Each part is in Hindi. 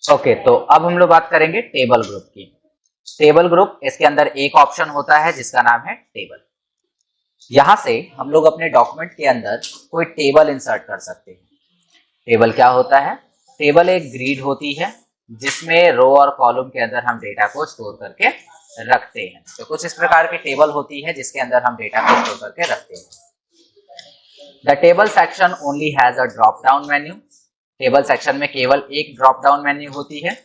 ओके, तो अब हम लोग बात करेंगे टेबल ग्रुप की। टेबल ग्रुप, इसके अंदर एक ऑप्शन होता है जिसका नाम है टेबल। यहां से हम लोग अपने डॉक्यूमेंट के अंदर कोई टेबल इंसर्ट कर सकते हैं। टेबल क्या होता है? टेबल एक ग्रिड होती है जिसमें रो और कॉलम के अंदर हम डेटा को स्टोर करके रखते हैं। तो कुछ इस प्रकार की टेबल होती है जिसके अंदर हम डेटा को स्टोर करके रखते हैं। The table section only has a drop down menu. Table section में केवल एक ड्रॉप डाउन मेन्यू होती है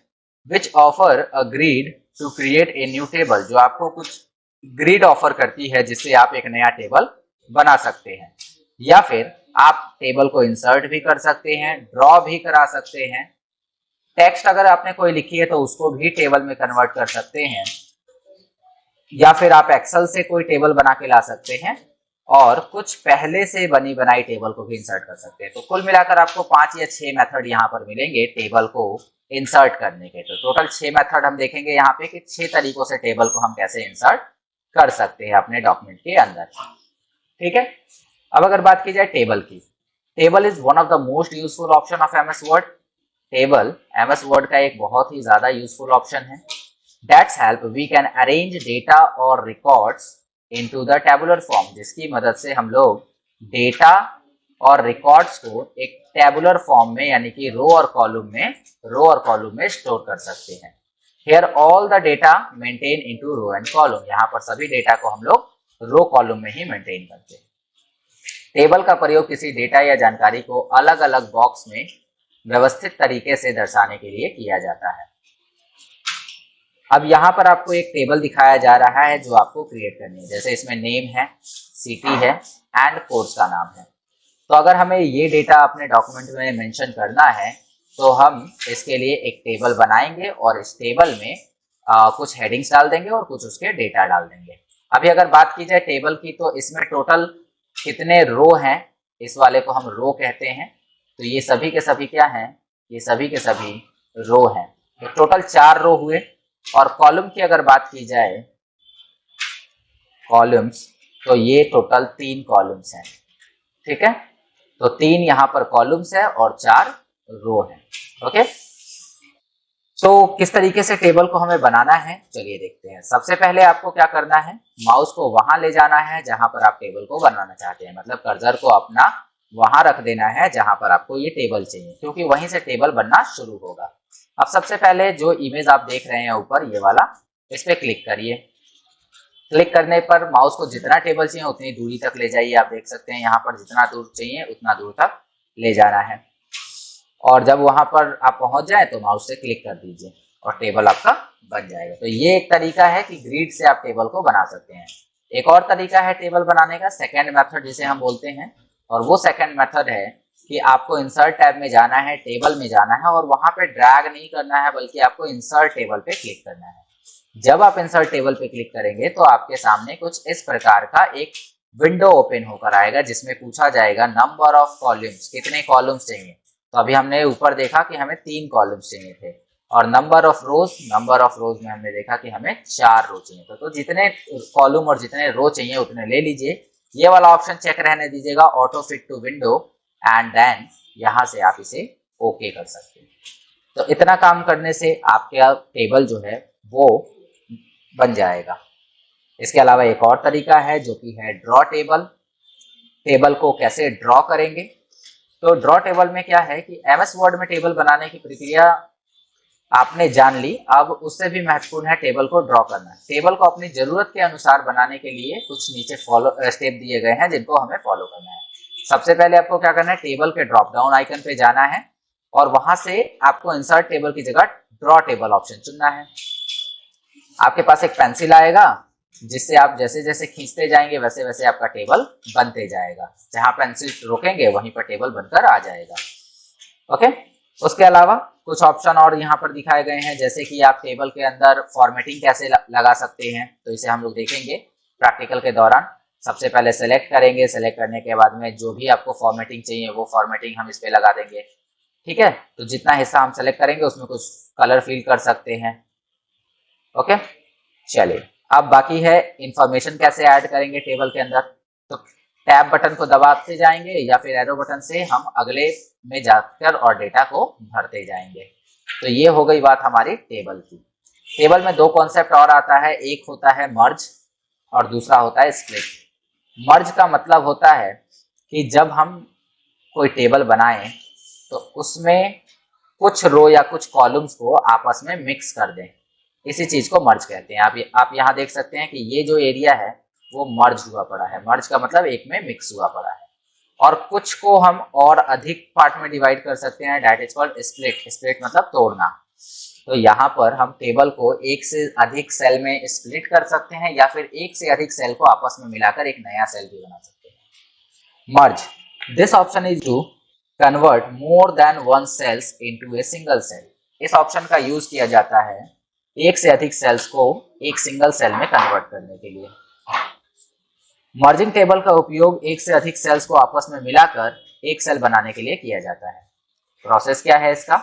which offer a grid to create a new table, जो आपको कुछ ग्रिड ऑफर करती है जिससे आप एक नया टेबल बना सकते हैं। या फिर आप टेबल को इंसर्ट भी कर सकते हैं, ड्रॉ भी करा सकते हैं। टेक्स्ट अगर आपने कोई लिखी है तो उसको भी टेबल में कन्वर्ट कर सकते हैं, या फिर आप एक्सेल से कोई टेबल बना के ला सकते हैं और कुछ पहले से बनी बनाई टेबल को भी इंसर्ट कर सकते हैं। तो कुल मिलाकर आपको 5 या 6 मेथड यहाँ पर मिलेंगे टेबल को इंसर्ट करने के। तो टोटल 6 मेथड हम देखेंगे यहाँ पे कि 6 तरीकों से टेबल को हम कैसे इंसर्ट कर सकते हैं अपने डॉक्यूमेंट के अंदर। ठीक है, अब अगर बात की जाए टेबल की, table is one of the most useful option of MS word. Table MS word का एक बहुत ही ज्यादा यूजफुल ऑप्शन है। That's help we can arrange data और records into the tabular form, जिसकी मदद से हम लोग डेटा और रिकॉर्ड्स को एक टेबुलर फॉर्म में यानी कि रो और कॉलम में स्टोर कर सकते हैं। Here all the data maintain into row and column, यहाँ पर सभी डेटा को हम लोग रो कॉलम में ही मेंटेन करते हैं। टेबल का प्रयोग किसी डेटा या जानकारी को अलग अलग बॉक्स में व्यवस्थित तरीके से दर्शाने के लिए किया जाता है। अब यहाँ पर आपको एक टेबल दिखाया जा रहा है जो आपको क्रिएट करनी है। जैसे इसमें नेम है, सिटी है एंड कोर्स का नाम है। तो अगर हमें ये डेटा अपने डॉक्यूमेंट में मेंशन करना है तो हम इसके लिए एक टेबल बनाएंगे और इस टेबल में कुछ हेडिंग्स डाल देंगे और कुछ उसके डेटा डाल देंगे। अभी अगर बात की जाए टेबल की, तो इसमें टोटल कितने रो हैं, इस वाले को हम रो कहते हैं। तो ये सभी के सभी क्या हैं? ये सभी के सभी रो हैं। तो टोटल 4 रो हुए। और कॉलम की अगर बात की जाए, कॉलम्स, तो ये टोटल 3 कॉलम्स हैं। ठीक है, तो 3 यहाँ पर कॉलम्स है और 4 रो है। ओके, तो किस तरीके से टेबल को हमें बनाना है, चलिए देखते हैं। सबसे पहले आपको क्या करना है, माउस को वहां ले जाना है जहां पर आप टेबल को बनाना चाहते हैं। मतलब कर्सर को अपना वहां रख देना है जहां पर आपको ये टेबल चाहिए, क्योंकि वहीं से टेबल बनना शुरू होगा। अब सबसे पहले जो इमेज आप देख रहे हैं ऊपर, ये वाला, इस पे क्लिक करिए। क्लिक करने पर माउस को जितना टेबल चाहिए उतनी दूरी तक ले जाइए। आप देख सकते हैं यहाँ पर जितना दूर चाहिए उतना दूर तक ले जाना है। और जब वहां पर आप पहुंच जाए तो माउस से क्लिक कर दीजिए और टेबल आपका बन जाएगा। तो ये एक तरीका है कि ग्रिड से आप टेबल को बना सकते हैं। एक और तरीका है टेबल बनाने का, सेकेंड मेथड जिसे हम बोलते हैं। और वो सेकेंड मेथड है कि आपको इंसर्ट टैब में जाना है, टेबल में जाना है और वहां पे ड्रैग नहीं करना है, बल्कि आपको इंसर्ट टेबल पे क्लिक करना है। जब आप इंसर्ट टेबल पे क्लिक करेंगे तो आपके सामने कुछ इस प्रकार का एक विंडो ओपन होकर आएगा जिसमें पूछा जाएगा नंबर ऑफ कॉलम्स, कितने कॉलम्स चाहिए। तो अभी हमने ऊपर देखा कि हमें 3 कॉलम्स चाहिए थे। और नंबर ऑफ रोज में हमने देखा कि हमें 4 रो चाहिए। तो जितने कॉलम और जितने रो चाहिए उतने ले लीजिए। ये वाला ऑप्शन चेक रहने दीजिएगा, auto fit to window, and then यहाँ से आप इसे ओके कर सकते हैं। तो इतना काम करने से आपका टेबल जो है वो बन जाएगा। इसके अलावा एक और तरीका है जो कि है ड्रॉ टेबल। टेबल को कैसे ड्रॉ करेंगे, तो ड्रॉ टेबल में क्या है कि एमएस वर्ड में टेबल बनाने की प्रक्रिया आपने जान ली। अब उससे भी महत्वपूर्ण है टेबल को ड्रॉ करना। टेबल को अपनी जरूरत के अनुसार बनाने के लिए कुछ नीचे फॉलो स्टेप दिए गए हैं जिनको हमें फॉलो करना है। सबसे पहले आपको क्या करना है, टेबल के ड्रॉप डाउन आइकन पे जाना है और वहां से आपको इंसर्ट टेबल की जगह ड्रॉ टेबल ऑप्शन चुनना है। आपके पास एक पेंसिल आएगा जिससे आप जैसे जैसे खींचते जाएंगे वैसे वैसे आपका टेबल बनते जाएगा। जहां पेंसिल रोकेंगे वहीं पर टेबल बनकर आ जाएगा। ओके, उसके अलावा कुछ ऑप्शन और यहाँ पर दिखाए गए हैं, जैसे कि आप टेबल के अंदर फॉर्मेटिंग कैसे लगा सकते हैं। तो इसे हम लोग देखेंगे प्रैक्टिकल के दौरान। सबसे पहले सेलेक्ट करेंगे, सेलेक्ट करने के बाद में जो भी आपको फॉर्मेटिंग चाहिए वो फॉर्मेटिंग हम इस पे लगा देंगे। ठीक है, तो जितना हिस्सा हम सेलेक्ट करेंगे उसमें कुछ कलर फिल कर सकते हैं। ओके, चलिए अब बाकी है इंफॉर्मेशन कैसे ऐड करेंगे टेबल के अंदर। तो टैब बटन को दबाते जाएंगे या फिर एरो बटन से हम अगले में जाकर और डेटा को भरते जाएंगे। तो ये हो गई बात हमारी टेबल की। टेबल में दो कॉन्सेप्ट और आता है, एक होता है मर्ज और दूसरा होता है स्प्लिट। मर्ज का मतलब होता है कि जब हम कोई टेबल बनाएं तो उसमें कुछ रो या कुछ कॉलम्स को आपस में मिक्स कर दें, इसी चीज को मर्ज कहते हैं। आप यहाँ देख सकते हैं कि ये जो एरिया है वो मर्ज हुआ पड़ा है। मर्ज का मतलब एक में मिक्स हुआ पड़ा है। और कुछ को हम और अधिक पार्ट में डिवाइड कर सकते हैं, that is called split. Split मतलब तोड़ना। तो यहाँ पर हम टेबल को एक से अधिक सेल में स्प्लिट कर सकते हैं या फिर एक से अधिक सेल को आपस में मिलाकर एक नया सेल भी बना सकते हैं। Merge, this option is to convert more than one cells into a single cell. इस ऑप्शन का यूज किया जाता है एक से अधिक सेल्स को एक सिंगल सेल में कन्वर्ट करने के लिए। मर्जिंग टेबल का उपयोग एक से अधिक सेल्स को आपस में मिलाकर एक सेल बनाने के लिए किया जाता है। प्रोसेस क्या है इसका?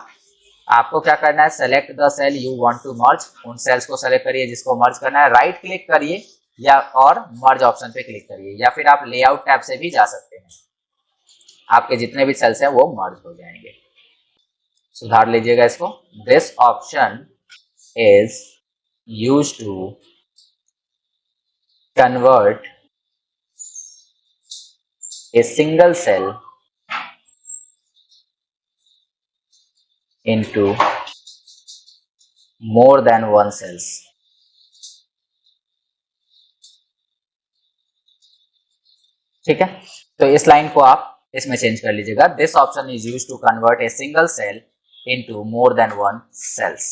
आपको क्या करना है, select the cell you want to merge. उन सेल्स को सेलेक्ट करिए जिसको मर्ज करना है, राइट क्लिक करिए या और मर्ज ऑप्शन पे क्लिक करिए, या फिर आप लेआउट टैब से भी जा सकते हैं। आपके जितने भी सेल्स हैं वो मर्ज हो जाएंगे। सुधार लीजिएगा इसको। This option is use to convert a single cell into more than one cells। ठीक है, तो इस लाइन को आप इसमें चेंज कर लीजिएगा। This option is use to convert a single cell into more than one cells.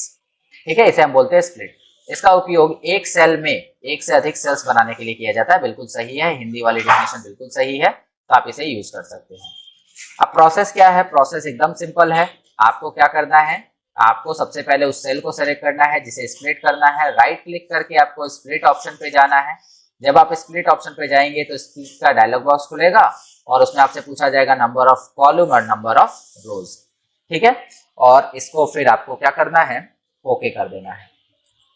ठीक है, इसे हम बोलते हैं स्प्लिट। इसका उपयोग एक सेल में एक से अधिक सेल्स बनाने के लिए किया जाता है। बिल्कुल सही है, हिंदी वाली डेफिनेशन बिल्कुल सही है, तो आप इसे यूज कर सकते हैं। अब प्रोसेस क्या है? प्रोसेस एकदम सिंपल है। आपको क्या करना है, आपको सबसे पहले उस सेल को सेलेक्ट करना है जिसे स्प्लिट करना है। राइट क्लिक करके आपको स्प्लिट ऑप्शन पे जाना है। जब आप स्प्लिट ऑप्शन पे जाएंगे तो स्प्लिट का डायलॉग बॉक्स खुलेगा और उसमें आपसे पूछा जाएगा नंबर ऑफ कॉलम और नंबर ऑफ रोज। ठीक है, और इसको फिर आपको क्या करना है, ओके कर देना है।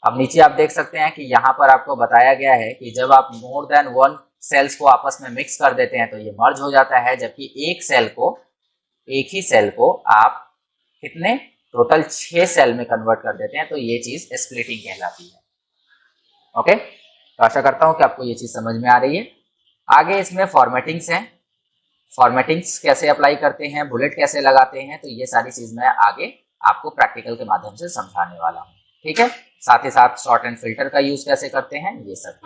अब नीचे आप देख सकते हैं कि यहाँ पर आपको बताया गया है कि जब आप मोर देन वन सेल्स को आपस में मिक्स कर देते हैं तो ये मर्ज हो जाता है, जबकि एक ही सेल को आप कितने टोटल 6 सेल में कन्वर्ट कर देते हैं तो ये चीज स्प्लिटिंग कहलाती है। ओके, तो आशा करता हूं कि आपको ये चीज समझ में आ रही है। आगे इसमें फॉर्मेटिंग्स हैं। फॉर्मेटिंग्स कैसे अप्लाई करते हैं, बुलेट कैसे लगाते हैं, तो ये सारी चीज मैं आगे आपको प्रैक्टिकल के माध्यम से समझाने वाला हूँ। ठीक है, साथ ही साथ शॉर्ट एंड फिल्टर का यूज कैसे करते हैं ये सब।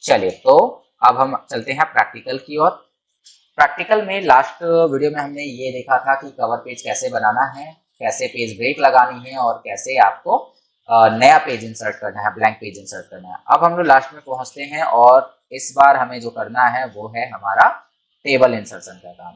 चलिए, तो अब हम चलते हैं प्रैक्टिकल की ओर। प्रैक्टिकल में लास्ट वीडियो में हमने ये देखा था कि कवर पेज कैसे बनाना है, कैसे पेज ब्रेक लगानी है और कैसे आपको नया पेज इंसर्ट करना है, ब्लैंक पेज इंसर्ट करना है। अब हम लोग लास्ट में पहुंचते हैं और इस बार हमें जो करना है वो है हमारा टेबल इंसर्शन का काम।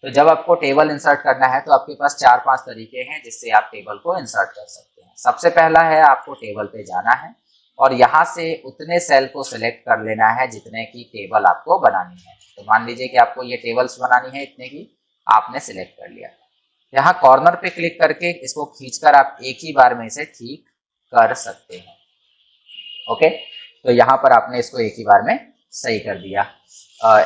तो जब आपको टेबल इंसर्ट करना है तो आपके पास 4-5 तरीके हैं जिससे आप टेबल को इंसर्ट कर सकते हैं। सबसे पहला है, आपको टेबल पे जाना है और यहाँ से उतने सेल को सिलेक्ट कर लेना है जितने की टेबल आपको बनानी है। तो मान लीजिए कि आपको ये टेबल्स बनानी है इतने की, आपने सिलेक्ट कर लिया। यहाँ कॉर्नर पे क्लिक करके इसको खींचकर आप एक ही बार में इसे ठीक कर सकते हैं। ओके, तो यहाँ पर आपने इसको एक ही बार में सही कर दिया,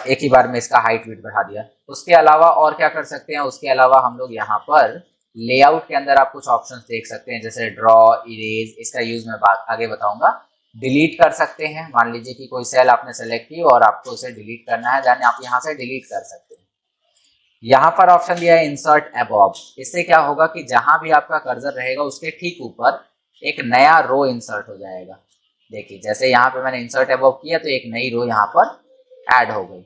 एक ही बार में इसका हाइट विड्थ बढ़ा दिया। उसके अलावा और क्या कर सकते हैं, उसके अलावा हम लोग यहाँ पर लेआउट के अंदर आप कुछ ऑप्शंस देख सकते हैं, जैसे ड्रॉ, इरेज, इसका यूज मैं आगे बताऊंगा। डिलीट कर सकते हैं, मान लीजिए कि कोई सेल आपने सेलेक्ट की और आपको उसे डिलीट करना है, यानी आप यहाँ से डिलीट कर सकते हैं। यहाँ पर ऑप्शन दिया है इंसर्ट अबव। इससे क्या होगा कि जहां भी आपका कर्सर रहेगा उसके ठीक ऊपर एक नया रो इंसर्ट हो जाएगा। देखिए, जैसे यहाँ पे मैंने इंसर्ट अबव किया तो एक नई रो यहाँ पर ऐड हो गई।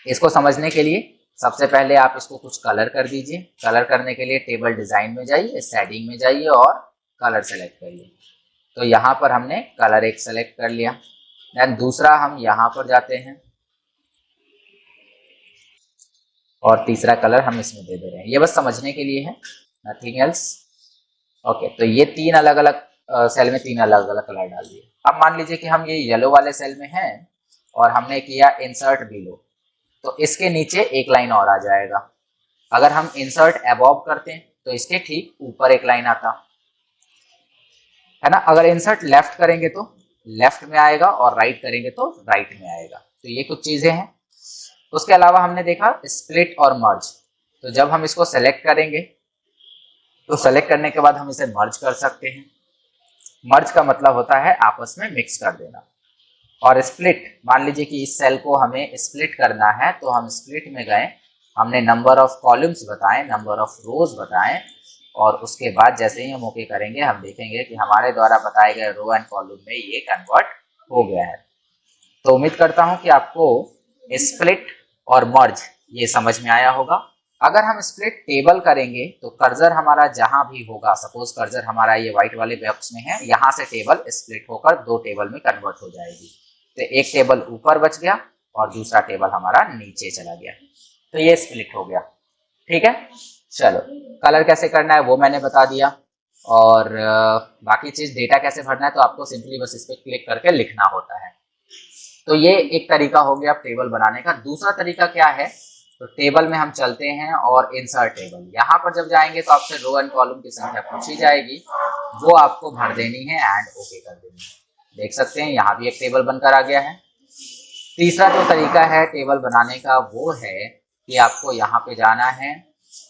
इसको समझने के लिए सबसे पहले आप इसको कुछ कलर कर दीजिए। कलर करने के लिए टेबल डिजाइन में जाइए, शेडिंग में जाइए और कलर सेलेक्ट करिए। तो यहाँ पर हमने कलर एक सेलेक्ट कर लिया। देन दूसरा हम यहाँ पर जाते हैं और तीसरा कलर हम इसमें दे रहे हैं। ये बस समझने के लिए है, नथिंग एल्स। ओके, तो ये तीन अलग अलग सेल में तीन अलग अलग कलर डाल दिए। अब मान लीजिए कि हम ये येलो वाले सेल में हैं और हमने किया इंसर्ट बिलो, तो इसके नीचे एक लाइन और आ जाएगा। अगर हम इंसर्ट अबव करते हैं तो इसके ठीक ऊपर एक लाइन आता है ना। अगर इंसर्ट लेफ्ट करेंगे तो लेफ्ट में आएगा और राइट करेंगे तो राइट में आएगा। तो ये कुछ चीजें हैं। उसके अलावा हमने देखा स्प्लिट और मर्ज। तो जब हम इसको सेलेक्ट करेंगे तो सेलेक्ट करने के बाद हम इसे मर्ज कर सकते हैं। मर्ज का मतलब होता है आपस में मिक्स कर देना। और स्प्लिट, मान लीजिए कि इस सेल को हमें स्प्लिट करना है, तो हम स्प्लिट में गए, हमने नंबर ऑफ कॉलम्स बताए, नंबर ऑफ रोज बताए, और उसके बाद जैसे ही हम ओके करेंगे हम देखेंगे कि हमारे द्वारा बताए गए रो एंड कॉलम में ये कन्वर्ट हो गया है। तो उम्मीद करता हूं कि आपको स्प्लिट और मर्ज ये समझ में आया होगा। अगर हम स्प्लिट टेबल करेंगे तो कर्सर हमारा जहां भी होगा, सपोज कर्सर हमारा ये व्हाइट वाले बॉक्स में है, यहाँ से टेबल स्प्लिट होकर दो टेबल में कन्वर्ट हो जाएगी। तो एक टेबल ऊपर बच गया और दूसरा टेबल हमारा नीचे चला गया, तो ये स्प्लिट हो गया। ठीक है, चलो कलर कैसे करना है वो मैंने बता दिया, और बाकी चीज डेटा कैसे भरना है तो आपको सिंपली बस इस पर क्लिक करके लिखना होता है। तो ये एक तरीका हो गया टेबल बनाने का। दूसरा तरीका क्या है, तो टेबल में हम चलते हैं और इंसर्ट टेबल, यहाँ पर जब जाएंगे तो आपसे रो एंड कॉलम की संख्या पूछी जाएगी, वो आपको भर देनी है एंड ओके कर देनी है। देख सकते हैं यहाँ भी एक टेबल बनकर आ गया है। तीसरा जो तरीका है टेबल बनाने का वो है कि आपको यहाँ पे जाना है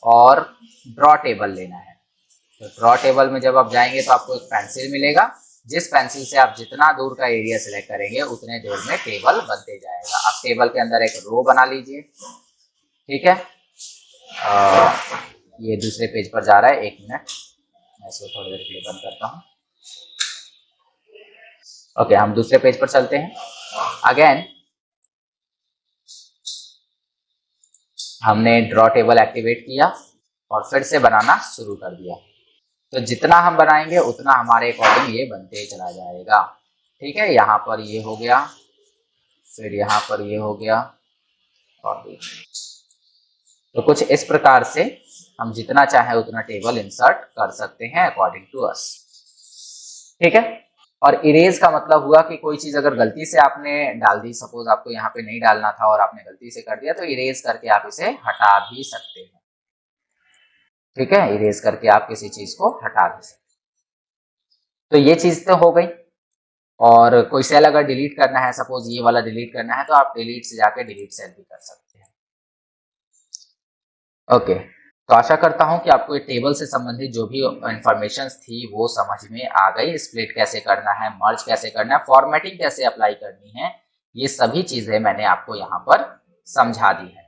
और ड्रॉ टेबल लेना है। तो ड्रॉ टेबल में जब आप जाएंगे तो आपको एक पेंसिल मिलेगा, जिस पेंसिल से आप जितना दूर का एरिया सिलेक्ट करेंगे उतने दूर में टेबल बनते जाएगा। आप टेबल के अंदर एक रो बना लीजिए। ठीक है, ये दूसरे पेज पर जा रहा है, एक मिनट मैं इसको थोड़ी देर के लिए बंद करता हूँ। ओके, हम दूसरे पेज पर चलते हैं। अगेन हमने ड्रॉ टेबल एक्टिवेट किया और फिर से बनाना शुरू कर दिया। तो जितना हम बनाएंगे उतना हमारे अकॉर्डिंग ये बनते चला जाएगा। ठीक है, यहाँ पर ये हो गया, फिर यहाँ पर ये हो गया, और तो कुछ इस प्रकार से हम जितना चाहे उतना टेबल इंसर्ट कर सकते हैं अकॉर्डिंग टू अस। ठीक है, और इरेज का मतलब हुआ कि कोई चीज अगर गलती से आपने डाल दी, सपोज आपको यहाँ पे नहीं डालना था और आपने गलती से कर दिया, तो इरेज करके आप इसे हटा भी सकते हैं। ठीक है, इरेज करके आप किसी चीज को हटा भी सकते हैं। तो ये चीज तो हो गई। और कोई सेल अगर डिलीट करना है, सपोज ये वाला डिलीट करना है, तो आप डिलीट से जाके डिलीट सेल भी कर सकते हैं। ओके, तो आशा करता हूं कि आपको ये टेबल से संबंधित जो भी इंफॉर्मेशन थी वो समझ में आ गई। स्प्लिट कैसे करना है, मर्ज कैसे करना है, फॉर्मेटिंग कैसे अप्लाई करनी है, ये सभी चीजें मैंने आपको यहाँ पर समझा दी है।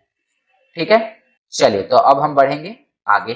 ठीक है, चलिए तो अब हम बढ़ेंगे आगे।